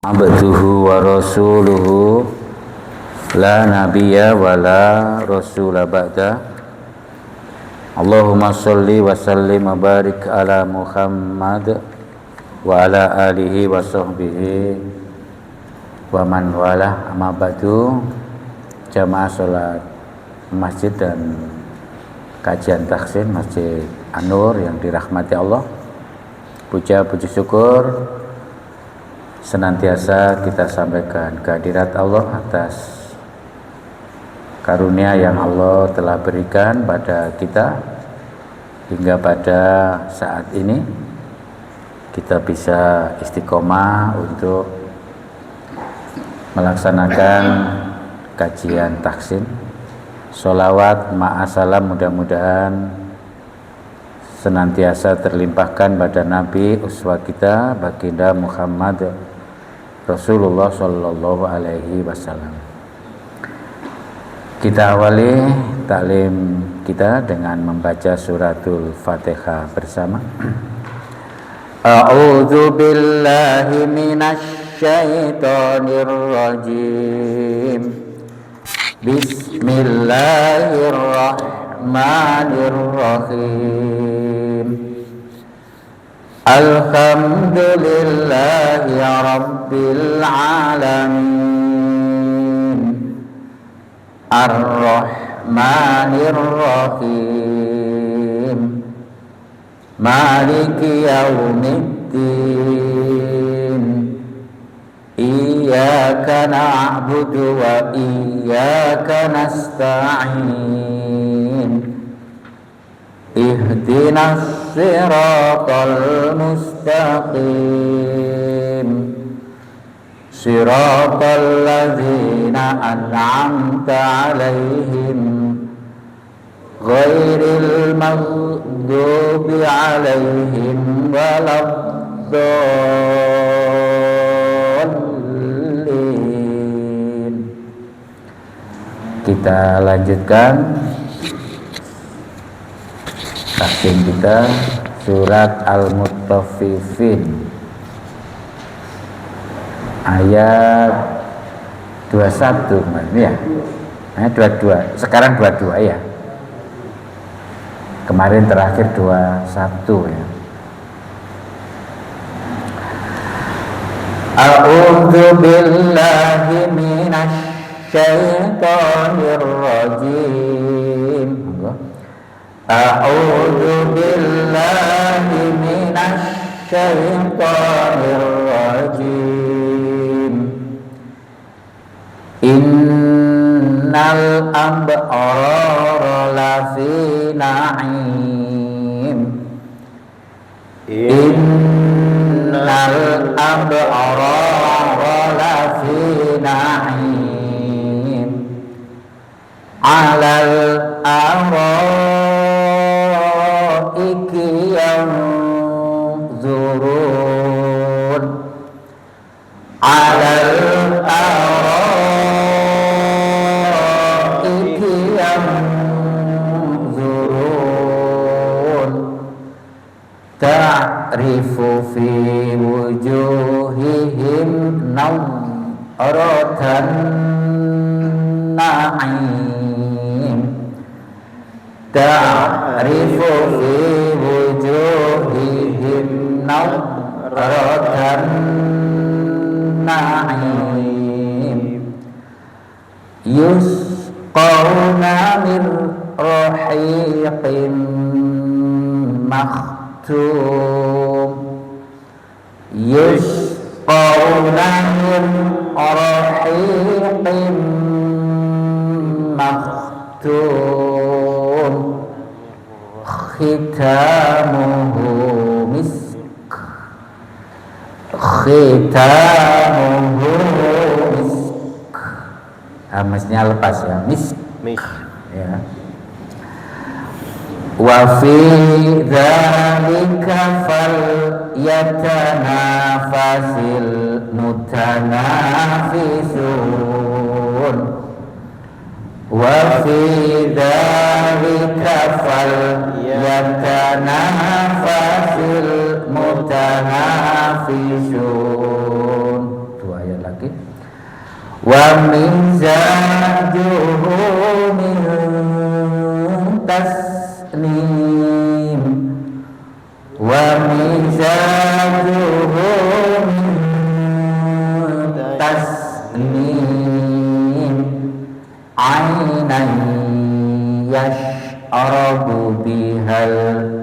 Abduhu wa rasuluhu la nabiyya wa la rasula ba'da. Allahumma sholli wa sallim wa barik ala Muhammad wa ala alihi wa sahbihi wa man wala. Amma ba'du. Jamaah salat masjid dan kajian taksin Masjid An-Nur yang dirahmati Allah, puja puji syukur senantiasa kita sampaikan kehadirat Allah atas karunia yang Allah telah berikan pada kita hingga pada saat ini kita bisa istiqomah untuk melaksanakan kajian taksin. Sholawat ma'asalam mudah-mudahan senantiasa terlimpahkan pada Nabi uswah kita baginda Muhammad Rasulullah Sallallahu Alaihi Wasallam. Kita awali taklim kita dengan membaca suratul Fatihah bersama. A'udzu billahi minasy syaithanir rajim. Bismillahirrahmanirrahim. Alhamdulillahi rabbil alamin. Ar-Rahmanir-Rahim. Maliki yaumiddin. Iyyaka na'budu wa iyyaka nasta'in. Ihdinas siratal mustaqim. Siratal ladzina an'amta 'alaihim ghairil maghdubi 'alaihim waladdallin. Kita lanjutkan taksin kita surat Al-Mutaffifin ayat 21 kemarin ya. 22. Sekarang 22 ya. Kemarin terakhir 21 ya. A'udzu billahi minasy syaithanir rajim. A'udzu billahi minasy syaithanir rajim. Innal abrara lafi na'im. Innal abrara lafi na'im. 'Alal araiki yanzurun. 'Alal ta'rifu fi wujuhihim nadratan na'im. Ta'rifu fi wujuhihim nadratan na'im. Yusqawna min rahiqin yusqawna min rahiqin makhtum khitamuhu misk. Khitamuhu misk. Mestinya lepas ya, misk ya. Wa fi dzalika falyatanafasil mutanafisun. Wa fi dzalika falyatanafasil mutanafisun. Dua wa mizajuhu min tasnim wa mizajuhu min tasnim ainan yash'arabu bihal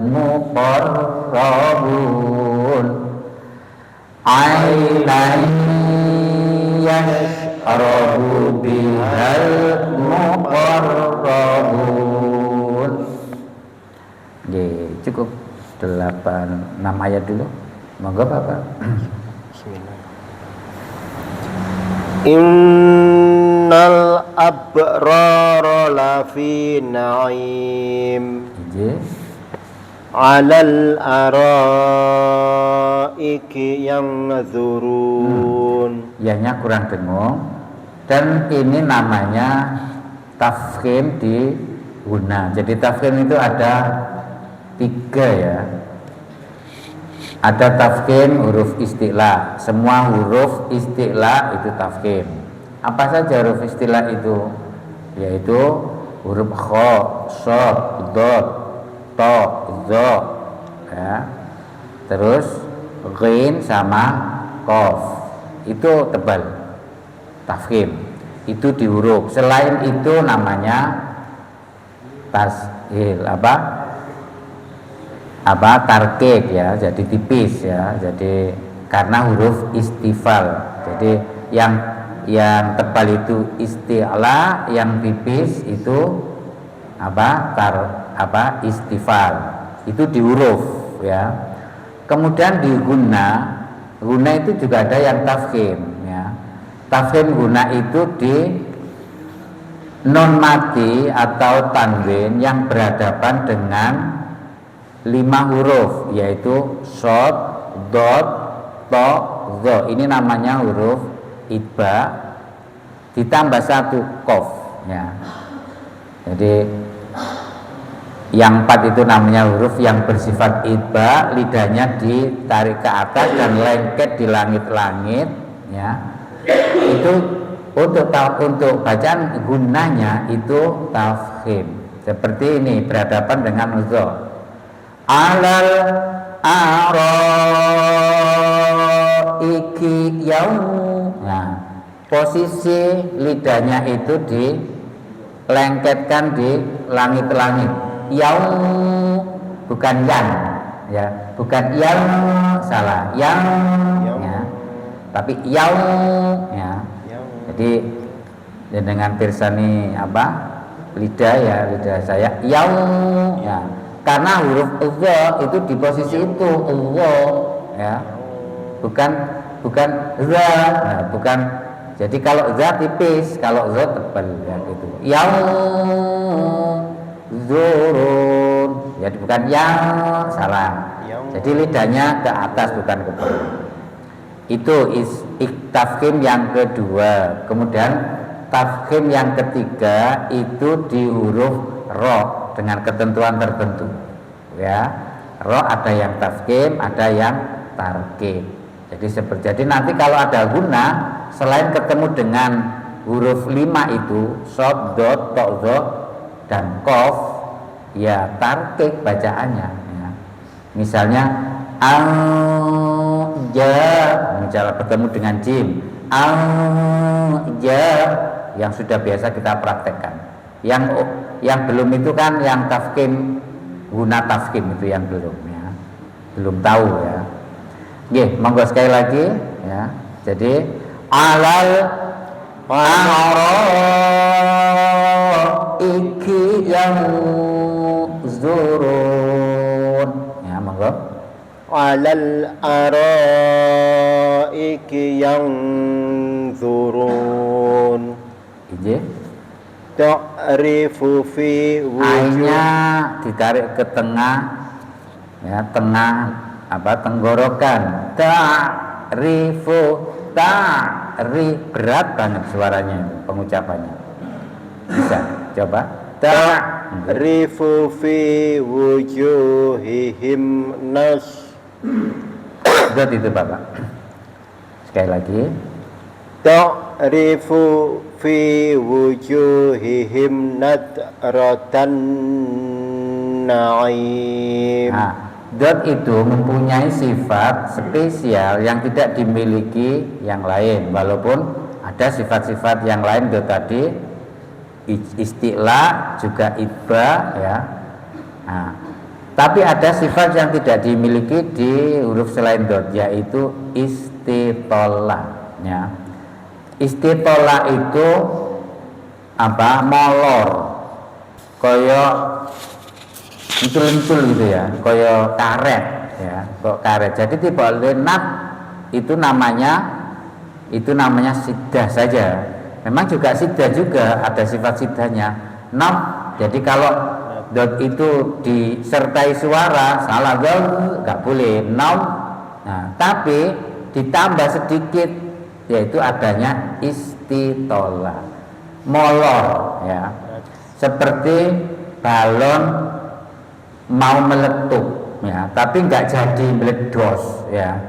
muqarrabun ainan yash'arabu bihal muqarrabun. Oke, cukup 6 ayat dulu. Monggo Bapak. Bismillah. Innal abrara lafi na'im. Alal araiki yanzurun. Ianya kurang dengung. Dan ini namanya tafkhim di guna. Jadi tafkhim itu ada 3 ya. Ada tafkhim huruf isti'la. Semua huruf isti'la itu tafkhim. Apa saja huruf isti'la itu? Yaitu huruf kha, shad, dad, ta, za, ya. Terus ghin sama qaf. Itu tebal. Tafkhim. Itu di huruf. Selain itu namanya tashil tarkik ya, jadi tipis ya, jadi karena huruf istifal. Jadi yang tebal itu isti'la, yang tipis itu istifal. Itu di huruf ya. Kemudian di guna itu juga ada yang tafkhim ya. Tafkhim guna itu di non mati atau tanwin yang berhadapan dengan 5 huruf, yaitu shad, dad, ta, za. Ini namanya huruf idba ditambah 1 qaf ya. Jadi yang 4 itu namanya huruf yang bersifat idba, lidahnya ditarik ke atas dan lengket di langit-langit ya. Itu untuk bacaan gunanya itu tafkhim. Seperti ini berhadapan dengan za. Alal araiki yaum. Nah, posisi lidahnya itu dilengketkan di langit-langit. Yaum, bukan yang ya, bukan yang, salah, yang ya. Tapi yaum ya. Jadi dengan pirsani lidah ya, lidah saya yaum ya. Karena huruf za itu di posisi itu za ya. Bukan za. Nah, bukan. Jadi kalau za tipis, kalau za tebal ya gitu. Zurun. Jadi bukan yang, salah. Jadi lidahnya ke atas bukan ke bawah. Itu tafkhim yang kedua. Kemudian tafkhim yang ketiga itu di huruf ro dengan ketentuan tertentu ya. Ro ada yang tafkhim, ada yang tarkik. Jadi nanti kalau ada guna, selain ketemu dengan huruf 5 itu shad, dad, ta, za dan qaf, ya tarkik bacaannya ya. Misalnya misalnya bertemu dengan jim, yang sudah biasa kita praktekkan. Yang belum itu kan yang tafkhim, guna tafkhim itu yang belum ya. Belum tahu ya. Nggih, monggo sekali lagi ya. Jadi alal iki yang zurun ya, monggo. Alal araiki yanzurun. Ije. Ta'rifu fi Ainya ditarik ke tengah ya, tengah tenggorokan. Berat banget suaranya itu, pengucapannya. Bisa coba. Ta'rifu fi wujuhihim nas. Itu Bapak. Sekali lagi. ta'rifu fi wujuhihim nadratan na'im. Nah, dot itu mempunyai sifat spesial yang tidak dimiliki yang lain, walaupun ada sifat-sifat yang lain dot tadi, istilah juga iba ya. Nah, tapi ada sifat yang tidak dimiliki di huruf selain dot, yaitu istitolah ya. Istitolah itu apa? Molor, koyo lentul gitu ya, koyo karet ya, kok karet. Jadi tiba lenat itu namanya sidah saja. Memang juga sidah juga ada sifat sidahnya. Nam. Jadi kalau dot itu disertai suara salah nggak boleh nam. Nah, tapi ditambah sedikit yaitu adanya istitolah, molor ya, seperti balon mau meletup ya, tapi nggak jadi meledos ya.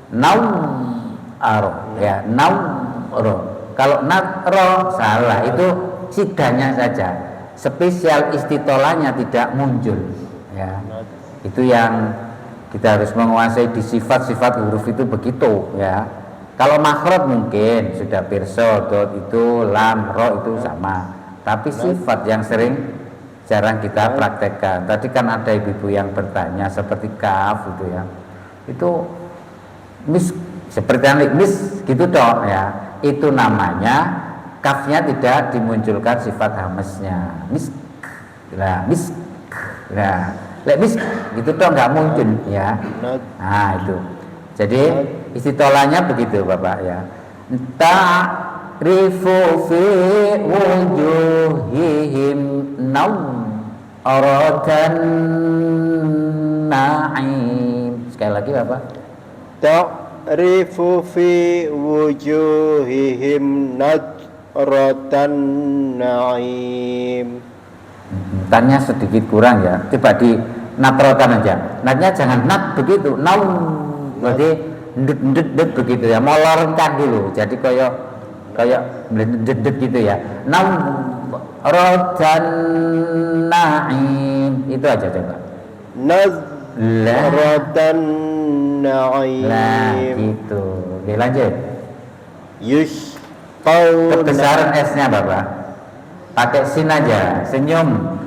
Nauro ya, nauro. Kalau natro salah, itu sidahnya saja, spesial istitolahnya tidak muncul ya. Itu yang kita harus menguasai di sifat-sifat huruf itu begitu ya. Kalau makhraj mungkin sudah pirsa, dot itu, lam, ro itu sama. Tapi sifat yang jarang kita praktekkan. Tadi kan ada ibu-ibu yang bertanya seperti kaf itu ya. Itu mis seperti mis gitu dong ya. Itu namanya kafnya tidak dimunculkan sifat hamesnya. Mis. Nah, mis. Nah, mis gitu dong nggak muncul ya. Nah, itu. Jadi istitolahnya begitu Bapak ya. Ta'rifu fi wujuhihim nadratan na'im. Sekali lagi Bapak. Ta'rifu fi wujuhihim nadratan na'im. Tanya sedikit kurang ya. Coba di natrotan aja. Natnya jangan nat begitu. Berarti ndet begitu ya, molorkan dulu. Jadi kayak ndet gitu ya. Rodan na'im. Itu aja coba. Nadratan na'im. Nah, gitu. Oke, lanjut. Yusqawna. Kebesaran S-nya Bapak. Pakai sin aja, senyum.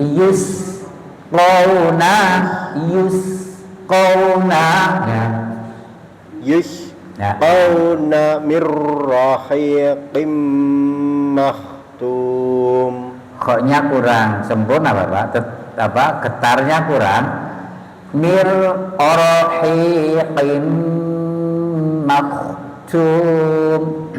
Yusqawna ya. Yusqawna mir rahiqim makhtum. Koknya kurang sempurna Bapak. Getarnya kurang. Mir rahiqim makhtum.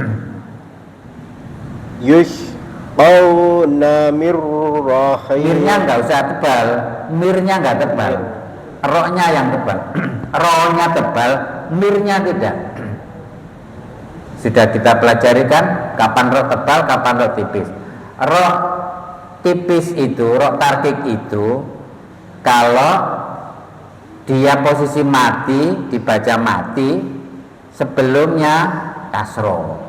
Yusqawna mir rahiqim. Mirnya nggak usah tebal. Mirnya nggak tebal. Roknya yang tebal. Rohnya tebal, mirnya tidak. Sudah kita pelajari kan kapan roh tebal, kapan roh tipis. Roh tipis itu, roh tarkik itu kalau dia posisi mati, dibaca mati, sebelumnya kasro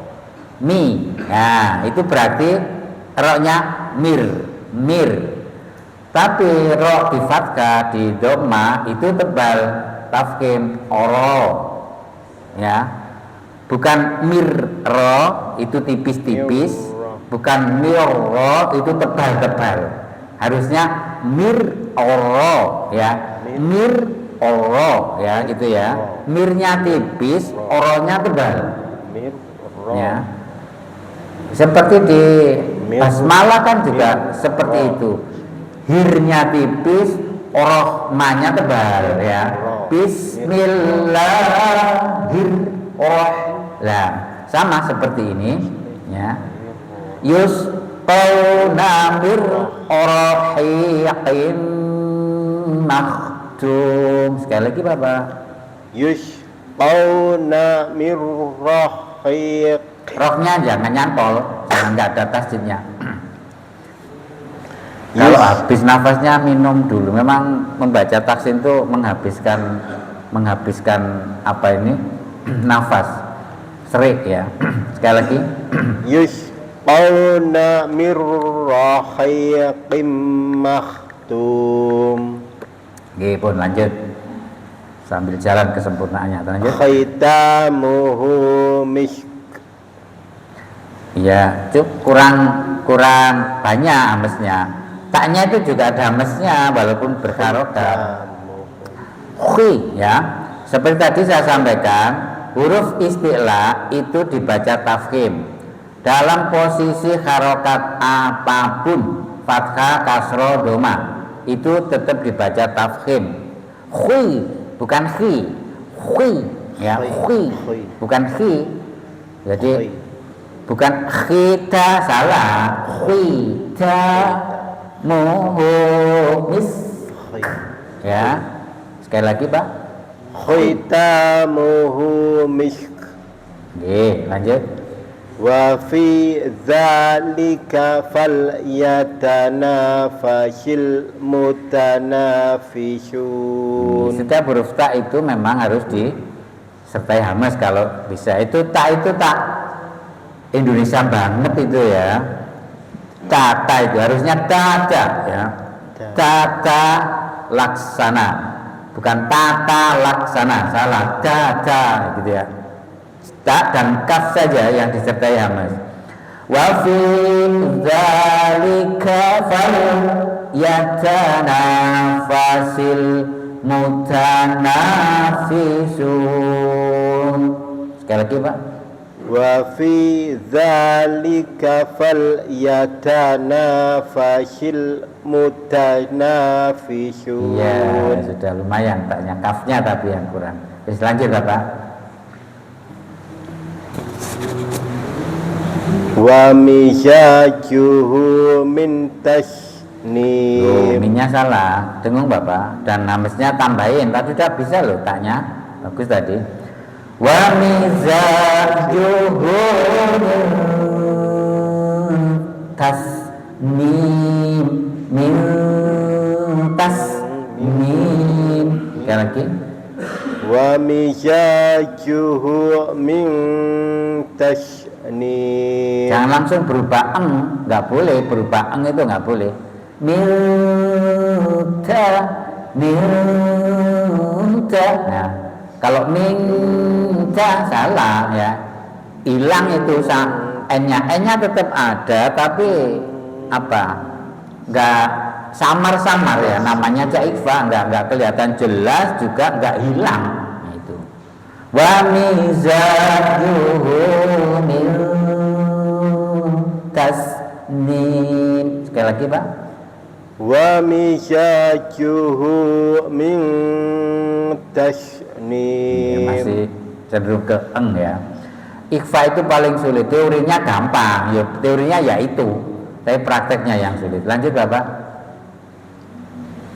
mi. Nah, itu berarti rohnya mir. Tapi ro di fathah di dhamma itu tebal, tafkhim oro ya, bukan mir ro itu tipis-tipis, bukan mir ro itu tebal-tebal. Harusnya mir oro ya, mir oro ya gitu ya. Mirnya tipis, oronya tebal ya. Seperti di basmalah kan juga seperti itu. Hirnya tipis, rohmanya tebal ya. Bismillahirrahmanirrahim. Nah, sama seperti ini ya. Yusqawna mir rahiqin makhtum. Sekali lagi Bapak. Yusqawna mir rahiq. Rohnya jangan nyantol, jangan nggak ada tasjidnya. Kalau habis nafasnya minum dulu. Memang membaca taksin itu menghabiskan apa ini nafas. serik ya. Sekali lagi. Yusqawna min rahiqim makhtum. Oke, pun lanjut. Sambil jalan kesempurnaannya. Lanjut. Khitamuhu misk. Ya, kurang banyak amesnya. Taknya itu juga ada amesnya walaupun berharokat. Khi ya. Seperti tadi saya sampaikan, huruf isti'la itu dibaca tafkhim. Dalam posisi harokat apapun, fathah, kasroh, doma, itu tetap dibaca tafkhim. Khi, bukan khi. Khi, ya, khi, bukan khi. Jadi bukan khita, salah. Khita muhumis. Ya, sekali lagi Pak. Khitamuhu misk. Oke, lanjut. Wa fi dzalika falyatanafasil mutanafisun. Setiap huruf ta itu memang harus disertai hamas kalau bisa. Itu ta Indonesia banget itu ya. Tata itu harusnya tata ya. Tata laksana, bukan tata laksana, salah. Tata gitu ya. Ta dan kaf saja yang disertai hamas. Wa fi dzalika falyatanafasil mutanafisun. Sekali lagi Pak. Wa fi dzalika falyatanafasil mutanafisun. Iya, sudah lumayan taknya, kafnya tapi yang kurang. Terus lanjut Bapak. Wa mizajuhu min tasnim. Minnya salah, dengung Bapak. Dan namanya tambahin, tadi sudah bisa loh taknya. Bagus tadi. Wa mizajuhu tasnim, min tasnim. Sekali lagi. Wa mizajuhu min tasnim. Jangan langsung berubah eng, nggak boleh berubah eng, itu nggak boleh. Minta. Nah, kalau minta salah ya, hilang itu n-nya tetap ada, tapi apa? Nggak samar-samar ya, namanya jaifah, nggak kelihatan jelas juga nggak hilang. Nah, itu. Wa mizajuhu min tasnim. Sekali lagi Pak. Wa mizajuhu min tasnim. Masih cenderung ke eng ya. Ikhfa itu paling sulit. Teorinya gampang, ya teorinya ya itu, tapi prakteknya yang sulit. Lanjut Bapak.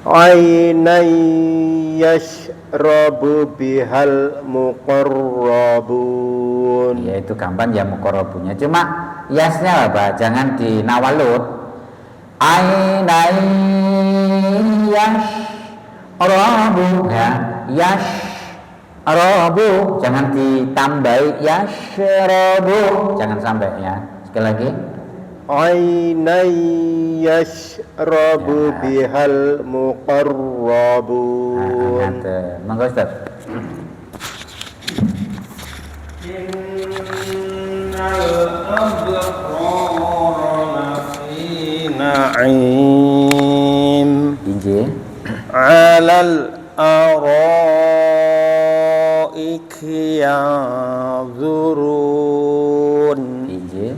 Ainai yashrabu bihal muqarrabun. Ya itu gampang ya muqarrabunnya. Cuma yasnya Bapak, jangan dinawalut. Ainai yashrabu ya. Yashrabu jangan ditambahi yashrabu, jangan sampai ya. Sekali lagi. Ainai yashrabu bihal muqarrabun. Monggo Ustaz. Innal abrara lafi na'im. Injil. 'Alal araiki yanzurun. Injil.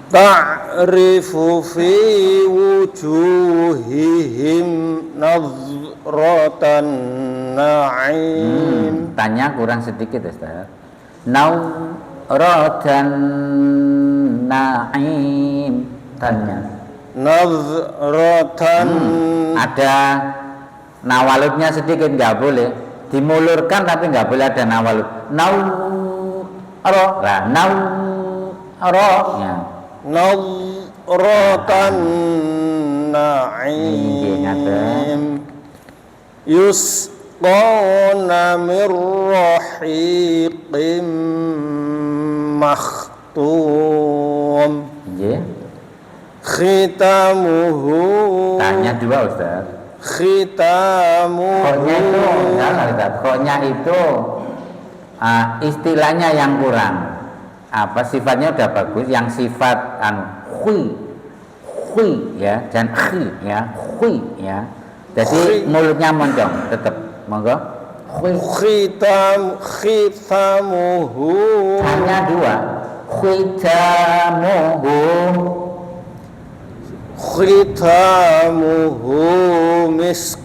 Ta'rifu fi wujuhihim nazratan na'im. Tanya kurang sedikit Ustaz. Nazratan na'im. Tanya. Nazratan. Ada nawalutnya sedikit, nggak boleh. Dimulurkan tapi nggak boleh ada nawalut. Ya. Nazratan na'im. Yusqawna yusqawna min rahiqim makhtum. Nggih. Khitamuhu. Tanya dua Ustaz. Khitamuhu. Koknya itu salah Ustaz. Koknya itu istilahnya yang kurang. Apa sifatnya udah bagus, yang sifat hui ya, dan khi ya, hui ya. Jadi mulutnya moncong tetap. Monggo. Khitamuhu. Hanya dua. Khitamuhu. Khitamuhu misk.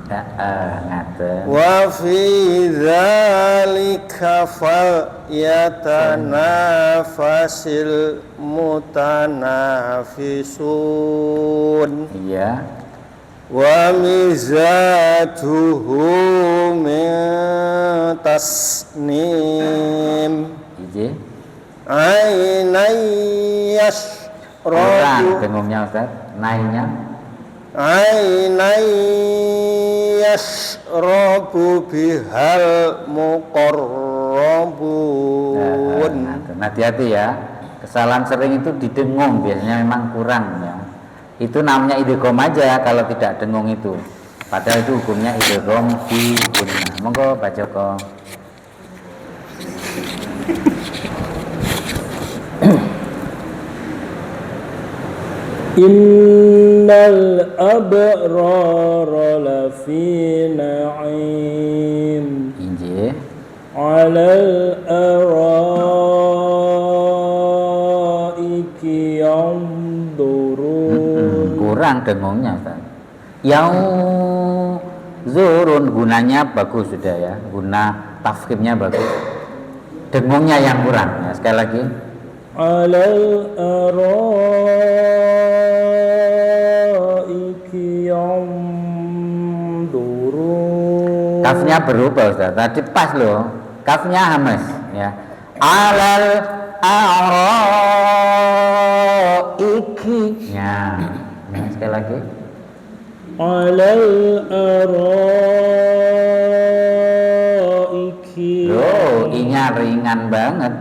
Ngaten. Wa fi dzalika falyatanafasil mutanafisun. Iya. Wa mizatuhu min tasnim. Iji. Ainan Kurang yashrabu. dengungnya Ustaz. Naiknya. Ainan yashrabu bihal muqarrabun. Hati-hati ya. Kesalahan sering itu didengung, biasanya memang kurang ya. Itu namanya idgham aja kalau tidak dengung itu. Padahal itu hukumnya idgham fi gunnah. Monggo Pak Joko. Innal abrara lafi na'im. Injih. 'Alal araiki yanzurun. Kurang dengungnya Ustaz. Yang zurun gunanya bagus sudah ya. Guna tafkhimnya bagus. Dengungnya yang kurang ya. Sekali lagi. 'Alal araiki yanzurun. Kafnya berubah Ustaz. Tadi pas loh. Kafnya hamas ya. Alal araiki. Ya. Sekali lagi. Alal araiki. Loh, inya ringan banget.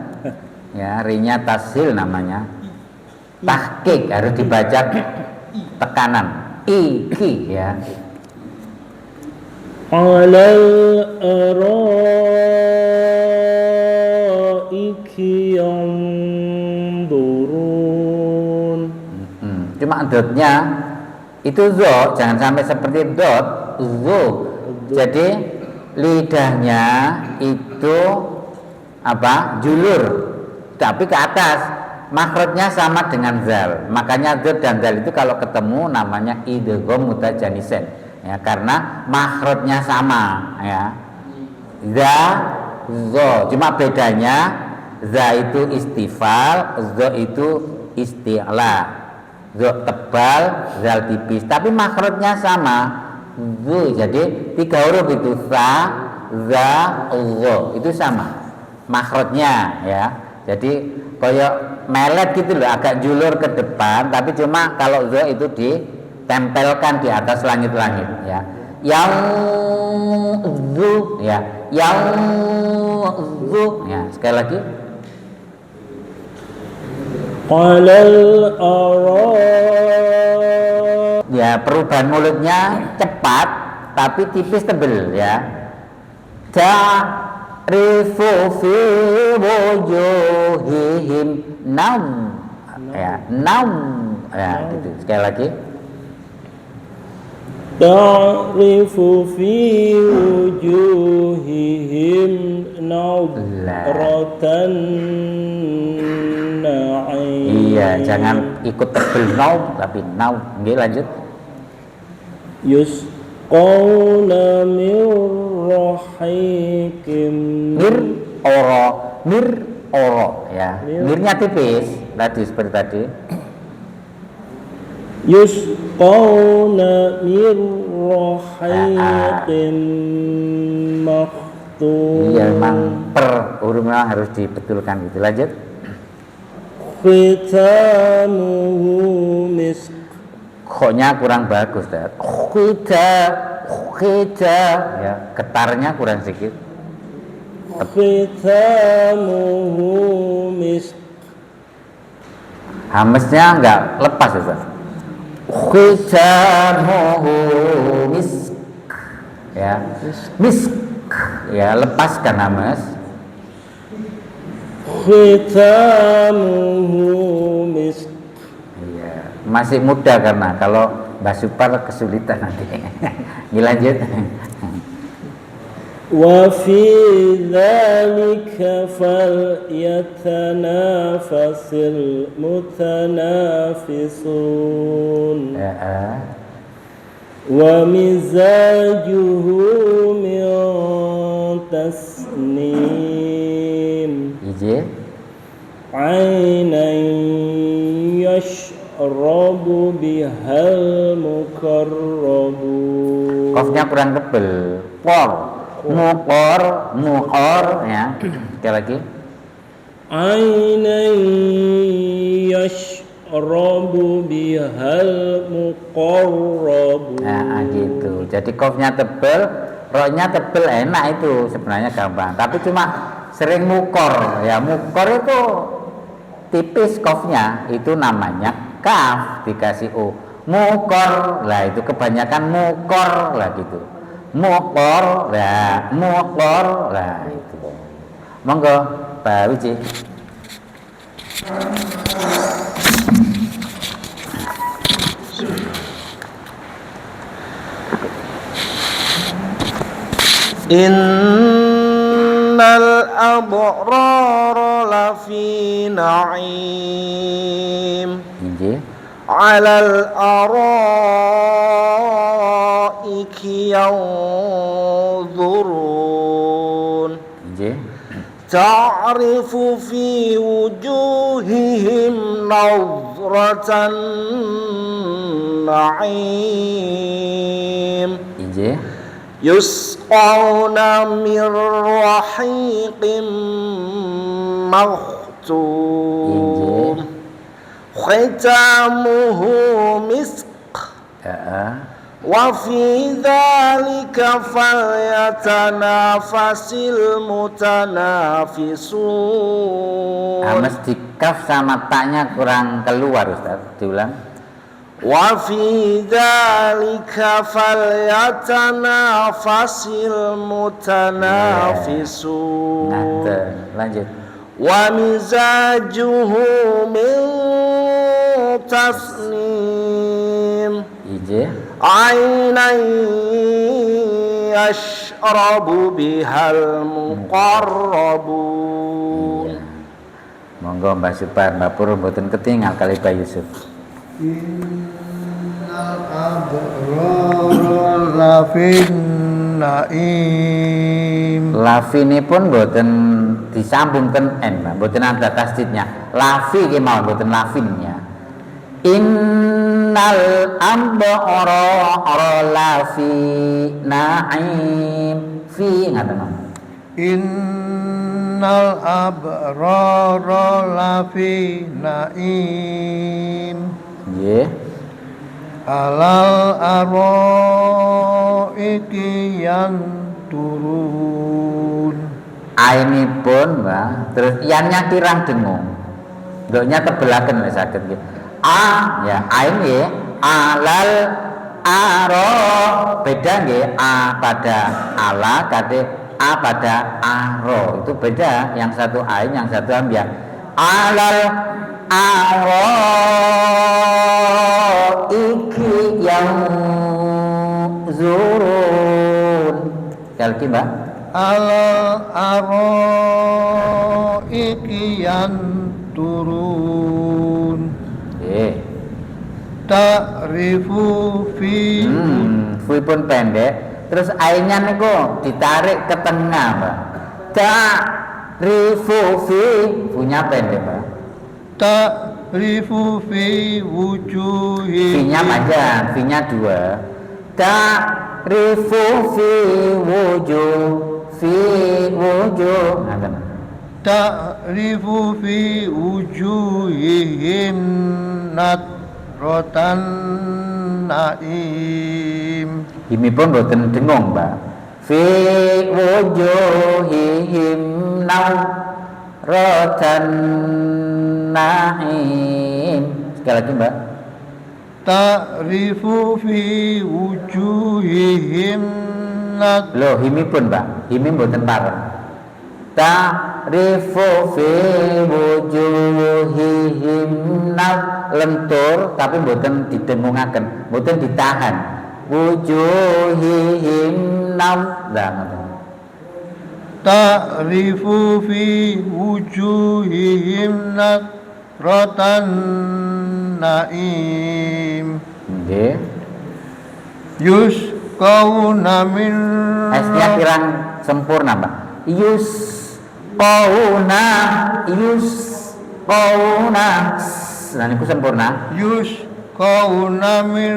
Ya, rinya tashil namanya. Tahqiq harus dibaca tekanan. Iki ya. Alal araiki yanzurun. Cuma dotnya itu zo, jangan sampai seperti dot zo. Jadi lidahnya itu apa? Julur, tapi ke atas. Makhrajnya sama dengan zal. Makanya dot dan zal itu kalau ketemu namanya idgham mutajanisen. Ya, karena makhrajnya sama ya. Za, zo. Cuma bedanya za itu istifal, zo itu isti'la. Zo tebal, zal tipis, tapi makhrajnya sama. Zu, jadi 3 huruf itu za, zo, itu sama makhrajnya ya. Jadi koyok melet gitu loh, agak julur ke depan, tapi cuma kalau zo itu ditempelkan di atas langit-langit ya. Yang zu ya, yang zu ya. Sekali lagi. Alal ara. Ya, perubahan mulutnya cepat tapi tipis tebel ya. Ta'rifu fi wujuhihim naum ya, naum ya gitu. Sekali lagi. Ta'rifu fi wujuhihim nadratan na'im. Iya, jangan ikut tebel naum tapi naum. Oke, lanjut. Yusqawna min rahikim. Mir oro ya. Mirnya tipis tadi seperti tadi. Yusqawna min rahikim makhtum. Iya, memang per hurufnya harus dibetulkan gitu. Lanjut. Khitamuhu misk. Khoknya kurang bagus, Dad. Khita Khitam ya, getarnya kurang sedikit. Khitamuhu misk. Hamesnya enggak lepas Ustaz. Khitamuhu misk. Ya. Misk. Ya, lepaskan hames. Khitamuhu misk. Iya, masih muda karena kalau Mbak Supar kesulitan nanti. Lanjut. Wa fi dzalika falyatanafasil mutanafisun. Ya. Wa mizajuhu min tasnim. Ije. Ainan yashrabu bihal mukarrabun. Kofnya kurang tebel. Por. Muqor ya. Sekali lagi. Ainan yashrabu bihal mukarrabun. Nah, gitu. Jadi kofnya tebel, rohnya tebel, enak itu sebenarnya gampang. Tapi cuma sering mukor. Ya, mukor itu tipis kofnya, itu namanya kaf dikasih o. Mukor lah itu kebanyakan mukor lah gitu. Mukor lah itu. Monggo Pak Wiji. Innal abrara lafi na'im Inji. 'alal araiki yanzurun Inji. ta'rifu fi wujuhihim nadratan na'im Inji. yusqawna min rahiqin makhtum khitamuhu misk Ya. wa fi dzalika falyatanafasil mutanafisun. Hames di kaf sama taknya kurang keluar Ustaz. Diulang. Wa fi dzalika falyatanafasil mutanafisun. Nah, lanjut. Wa mizajuhu min tasnim Ije. ainan yashrabu bihal muqarrabun. Iya. Monggo Mbak Supar, Mbak Pur mboten ketinggal kali Pak Yusuf. Innal abrara lafin naim. Lafi pun mboten disambungkan n, Mbak. Mboten ada tasdidnya. Lafi ki mawon mboten lafinnya. Innal abrara lafi naim. Fi ngaten. Innal abrara lafi naim. Nggih. Alal araiki yanturun. Ainipun, Mbak. Terus iannya kirang dengung. Doknya tebelaken wis saged nggih. A ya, ain nggih. Alal aro beda nggih. A pada ala kate a pada aro. Itu beda, yang satu ain, yang satu hamzah. Alal aro iki yang zurun. Sekali lagi, Mbak. Alal araiki yanturun. Ta'rifu fi Fi pun pendek. Terus ainnya niku ditarik ke tengah, Mbak. Ta'rifu fi punya pendek, Mbak. ta'rifu fi wujuhi. Fi-nya panjang, fi-nya 2. Ta'rifu fi wujuh. Ngaten. Ta'rifu fi wujuhihim nadratan naim. Himipun boten dengung, Mbak. Fi wujuhihim nawratan na'im. Sekali lagi, Mbak. Ta'rifu fi wujuhihim Loh, himipun, Mbak. Himim boten pareng. Ta'rifu fi wujuhihim lentur tapi boten didengungaken, boten ditahan. Wujuhihim lah ngoten. Ta'rifu fi wujuhihim nadratan na'im Nggih. yusqawna min S-nya kirang sempurna, Mbak. Yusqawna. Nah niku sempurna. yusqawna min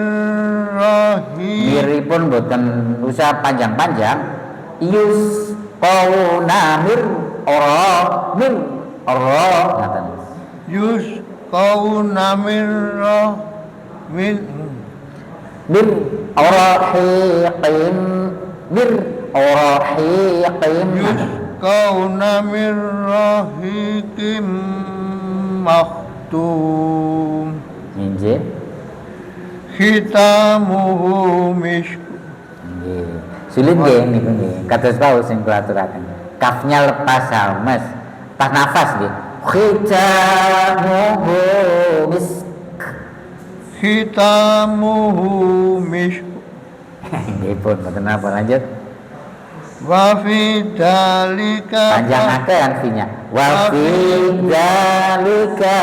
rahim Miripun boten usah panjang-panjang. Yusqawna mir ngaten. yusqawna min Bir orahiqim yusqawna min rahiqim makhtum Injih. khitamuhu misk Nggih. Sulit nggih niku nggih. Kados wau sing kula aturaken. Kafnya lepas halmes. Pas nafas nggih. Khitamuhu misk. khitamuhu misk Nggih pun mboten napa lanjut. wa fi dalika Panjangaken artinya. Wa fi dzalika.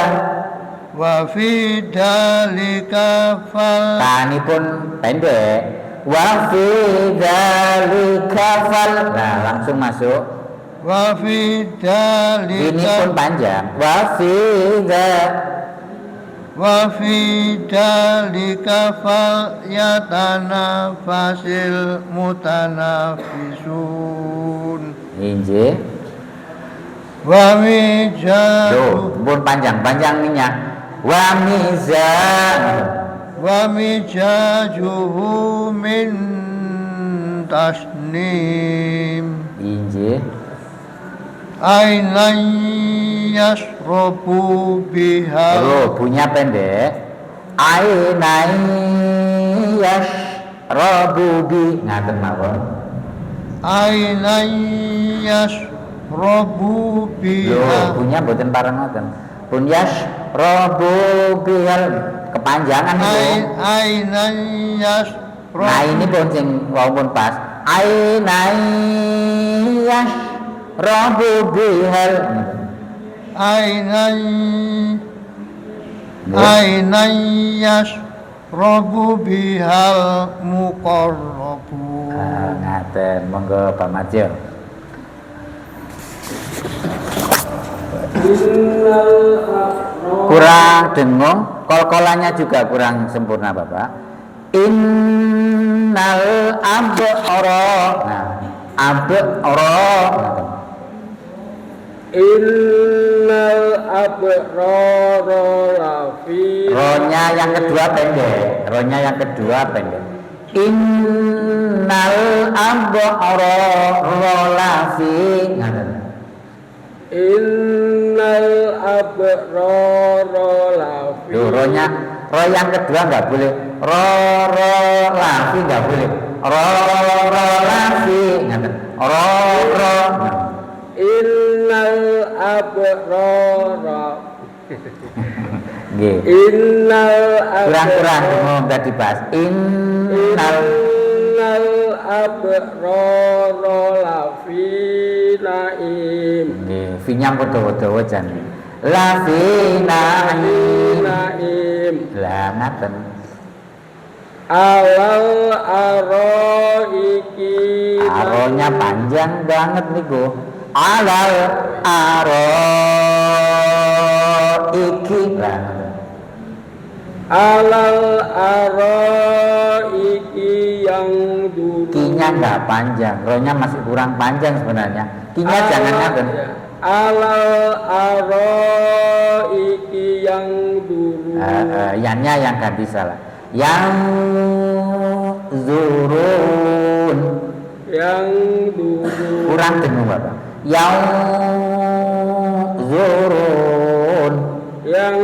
wa fi dalika fal Tanipun pendek. Wa fi dzalika fal. Nah, langsung masuk. wa fi Ini dalika pun panjang. wa fi dalika fal yatanafasil mutanafisun Injih. wa mijadu Tuh, pun panjang minyak. Wa mizan. wa mijajuhu min tasnim Injih. ainan yasrobu biha Loh, bunyinya pendek. Ainai yashrabu bi. Ngaten mawon. ainan yasrobu Loh, biha bunyinya mboten pareng ngoten. Pun yashrabu bihal kepanjangan itu. ainan Nah, ini pun sing wau pun pas. Ainai yashrabu bihal. ainan yasrobu bihal muqarrabun Ngaten, monggo Pak Madjo. Kurang dengung, kol-kolannya juga kurang sempurna, Bapak. Innal ab'ara. Nah, ab'ara. Innal abrara lafi Ronya yang kedua pendek. Innal ab'ara lafi. Innal abrara lafi Ro yang kedua nggak boleh. Ro lafi nggak boleh. Ro lafi. Ro. Innal abrara Nggih. Innal Kurang ngomong tadi bahas. Innal abrara lafi naim nggih, fi-nya padha-padha jan. Lafi naim. Lah ngaten. Alal araiki Aronya panjang banget niku. Alal araiki. Lah alal araiki yang duduk Kinya nggak panjang, ronya masih kurang panjang sebenarnya. Kinya jangan ngaten. alal araiki yang duduk Yannya yang ganti salah. Yang zurun. yang durun Kurang dengung Bapak. Yang zurun. yang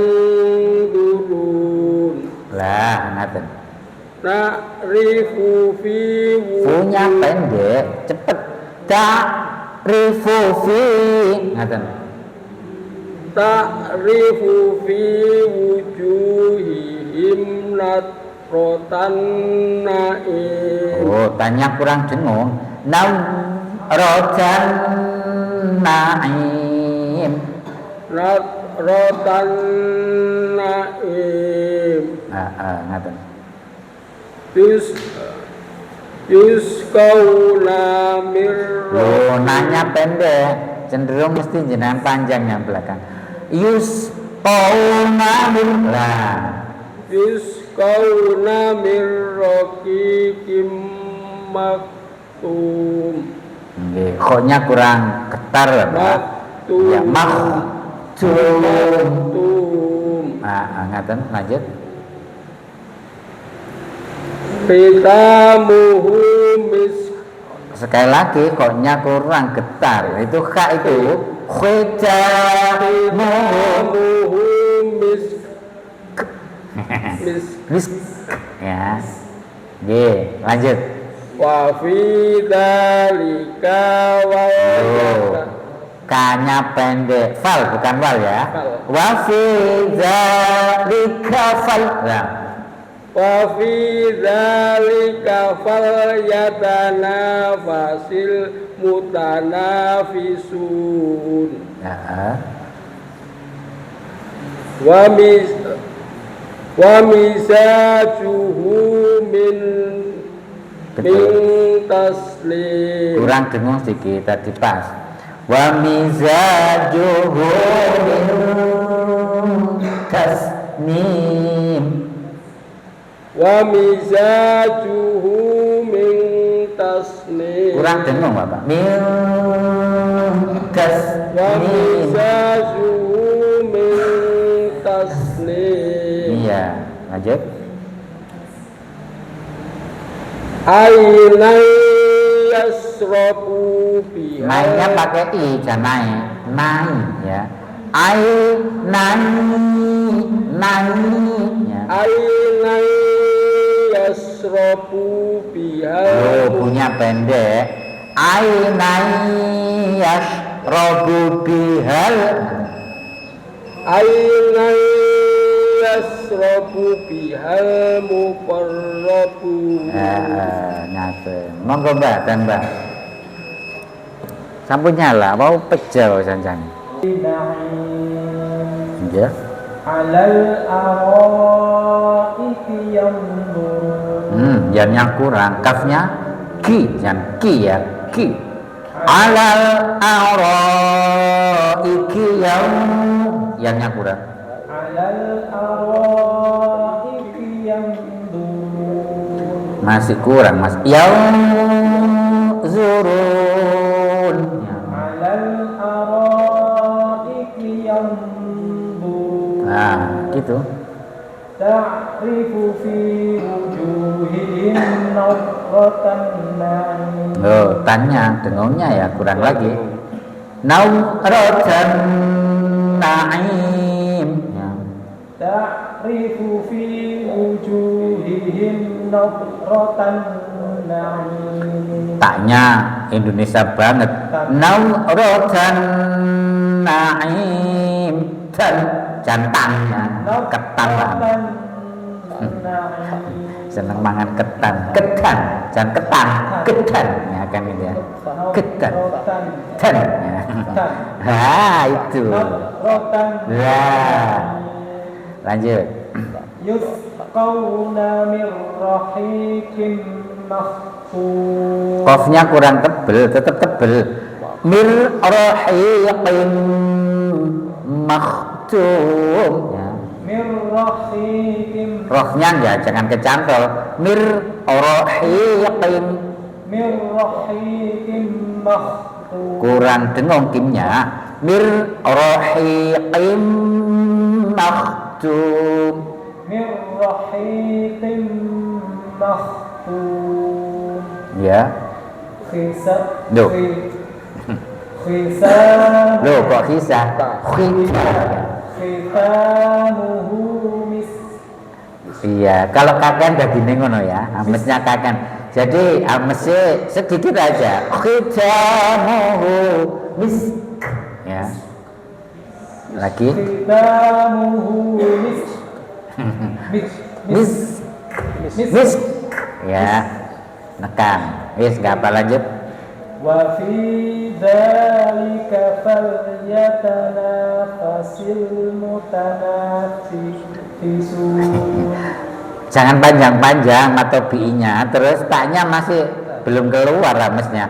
durun Lah, ngaten. na'rifu fi Punya pendek, cepet. Ta'rifu fi. Ngaten. ta'rifu fi wujuhihim nadratan na'im Oh, tanya kurang dengung. Rojan naim. nadratan na'im Ngaten. yusqawna mir Loh, nanya pendek, cenderung mesti jenengan panjang yang belakang. Yusqawna lah. yusqawna mir raqiqim maktum Nggih, koknya kurang ketar lah, Pak. Ya, maktum. Ngaten, lanjut. Khitamuhu misk Sekali lagi koknya kurang getar. Itu kha itu khitamuhu misk misk ya. Nggih, lanjut. wa fi dzalika Oh, kanya pendek, fal bukan wal ya. Fal. Wa fi dzalika fal. Nah, wa fi dzalika falyatanafasil mutanafisun ya. wa mizajuhu min Betul. taslim Kurang dengung sedikit tadi pas. Wa mizajuhu min tasnim. wa mizajuhu min tasnim Kurang dengung Bapak. Min wa tasnim. mizajuhu min tasnim Iya, lanjut. ainan yasrabu biha Naiknya pakai i, jangan naik ya. Ai nai ya. ainan yasrabu biha Oh, punya pendek. Ai nai yasrobu bihal. ainan yasrabu bihal muqarrabu Ngaten. Monggo Mbak dan Mbak. Sampun nyala, mau pejal sanjan. Ya. Alal araiki yanzurun. Yang kurang, kafnya ki, jangan ki ya, ki. Alal araiki yang kurang. Alal araiki yanzurun. Masih kurang, Mas. Zurun. Alal araiki yanzurun. Nah, gitu. Ta'rifu fi wujuhihim nadratan na'im. Oh, tanya, dengungnya ya kurang lagi. Nadratan na'im. Ya. Ta'rifu fi wujuhihim nadratan na'im. Taknya Indonesia banget. Nadratan na'im. Jantannya ketan lah. Seneng mangan ketan, jangan ketan, ketan ya kan gitu ya, ketan, ya. Itu. Nah, lanjut. Yusqawna min rahiqin makhtum. Qafnya kurang tebel, tetap tebel. Mir rahiqin makhtum ya. Min rahiqin. Rohnya ya jangan kecantol. Mir rahiqin. Min rahiqin makhtum. Kurang dengung kimnya. Mir rahiqin makhtum. Min rahiqin makhtum. Ya. Khisa. Loh. Khisa. Loh kok kisah? Khitamuhu misk. Iya, kalau kakan dadi ngono ya, amesnya kakan. Jadi amesnya sedikit aja. Khitamuhu misk. Ya. Lagi. Khitamuhu misk. Misk. Misk. Ya. Nekan. Wis enggak apa lanjut. Wa fi dzalika falyatanafasil mutanafisun. Jangan panjang-panjang atau bi-nya, terus taknya masih belum keluar ramesnya.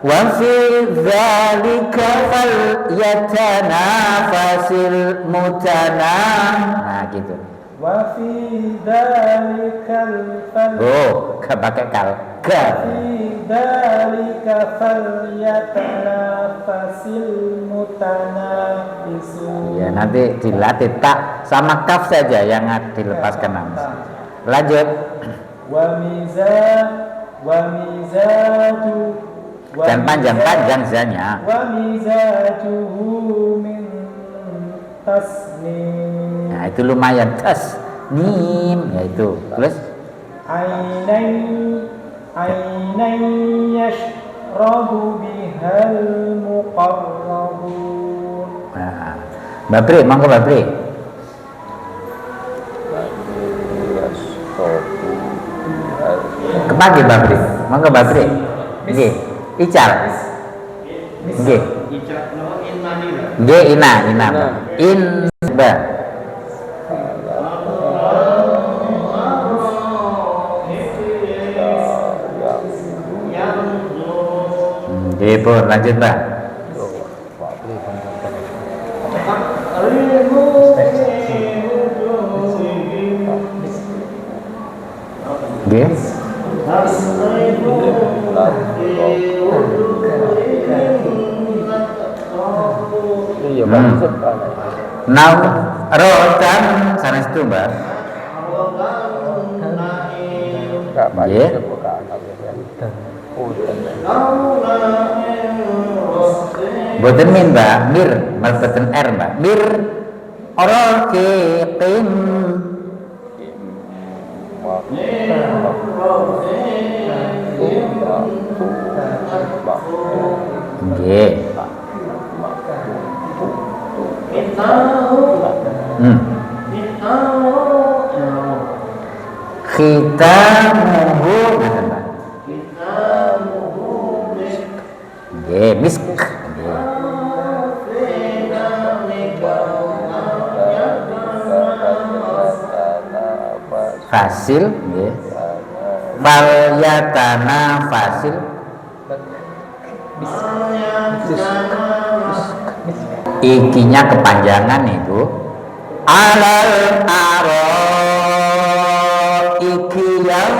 Wa fi dzalika falyatanafasil Nah gitu. Wa fi dzalikal Oh, gak pakai kal. Ga. fi dzalika falyatanafasil mutanafisun. Ya nanti dilatih tak sama kaf saja yang dilepaskan namas. Lanjut. Wa mizaju Dan panjang-panjang zanya. wa mizajuhu min tasnim. Nah itu lumayan tasnim ya itu. Terus Ainai yashrabu bihal muqarrabun. nah, Babri, monggo Babri. Kepagi Babri, monggo Babri. Nggih, ical. Nggih. Nggih ina. Ba. Nggih, pun lanjut, Mbak. Nggih. Iya, maksud Now rotan sanes itu, Mbak. enggak Nggih. Boten min, Mbak. Mir, malbeten R, Mbak. Mir raqiqin. Nggih. Khitamuhu nggih, misk. Fasil nggih. Falyatana fasil. Ikinya kepanjangan itu alal aro iki yang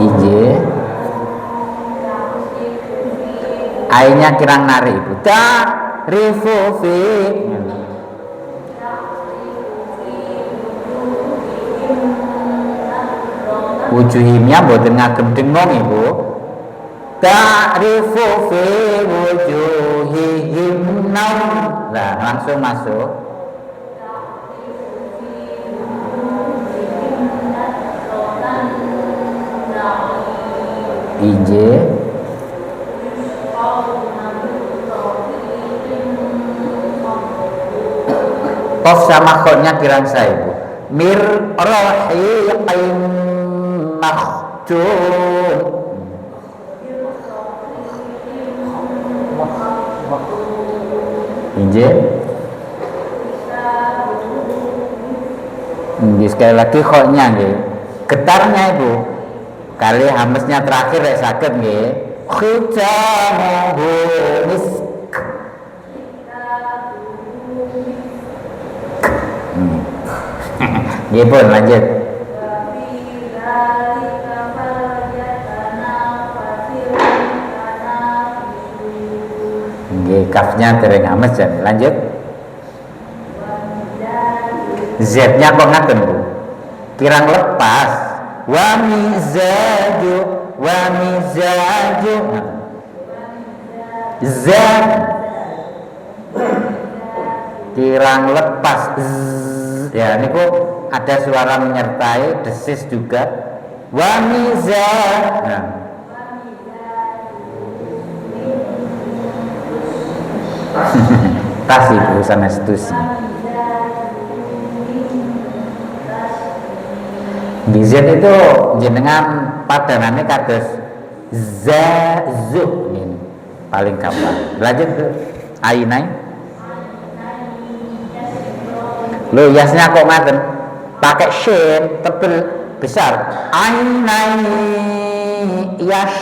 ije ainya kirang nari ibu ta'rifu fi wujuhimnya boten ngagem dengong ibu. Ta'rifu fi wujuhihim naum. Lah langsung masuk. Ije Qaf sama khotnya kirang saya ibu. Mir rahiqin makhtum. Injil. Sekali lagi khotnya nggih. Getarnya ibu. Kali hamesnya terakhir rek saged nggih. Khitamuhu misk. Nggih pun lanjut. Nggih kafnya dereng ames jan lanjut. Z-nya kok ngaten Bu? Kirang lepas. Wa mizaju, wa mizaju. Z kirang lepas. Ya, ini kok ada suara menyertai desis juga. Wa mizaj. Nah. Tas Ibu sama setusi. Di Z itu jenengan padanannya kados zazu ini paling gampang. Lanjut ke ainai. Lo yasnya kok ngaten? Pakai shin tebel besar. Ainai yas.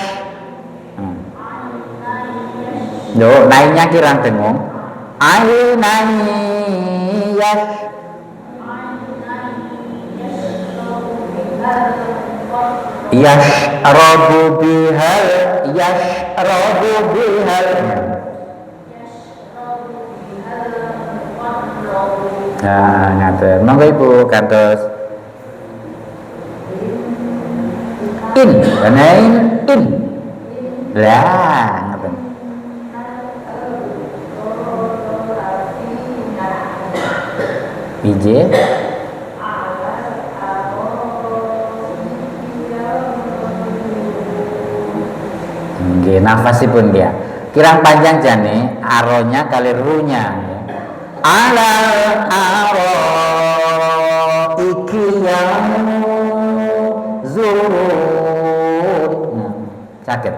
Loh, naiknya kirang dengung. Ainai yas. Yashrabu bihal, yashrabu bihal. Nah, ngaten. Monggo Ibu kantos. In, benain in. Lah, ngaten. Ije. Nggih, nafasipun dia. Kirang panjang jane aronya kali runya. Alal aro ikiyam zurun. Sakit.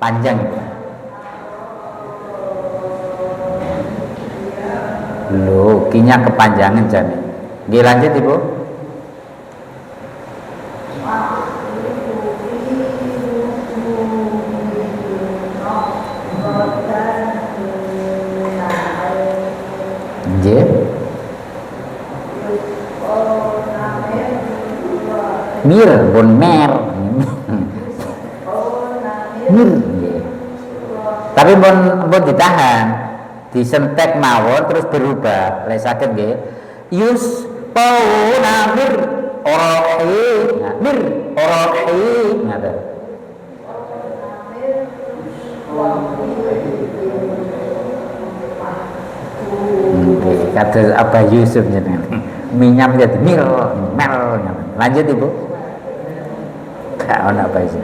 Panjang itu. Loh, kinya kepanjangan jane. Nggih, lanjut Ibu. Mir bon mer. Mir. Tapi bon ditahan, disentek mawon terus berubah. Lek saged nggih. Yus pauna mir orohi. Nah, mir orohi ngaten. Kata apa Yusuf jenengan. Minyam jadi mir mel. Lanjut Ibu. Gak ono apa sih?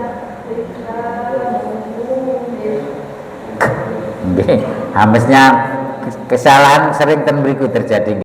Hamesnya kesalahan sering ten mriku terjadi.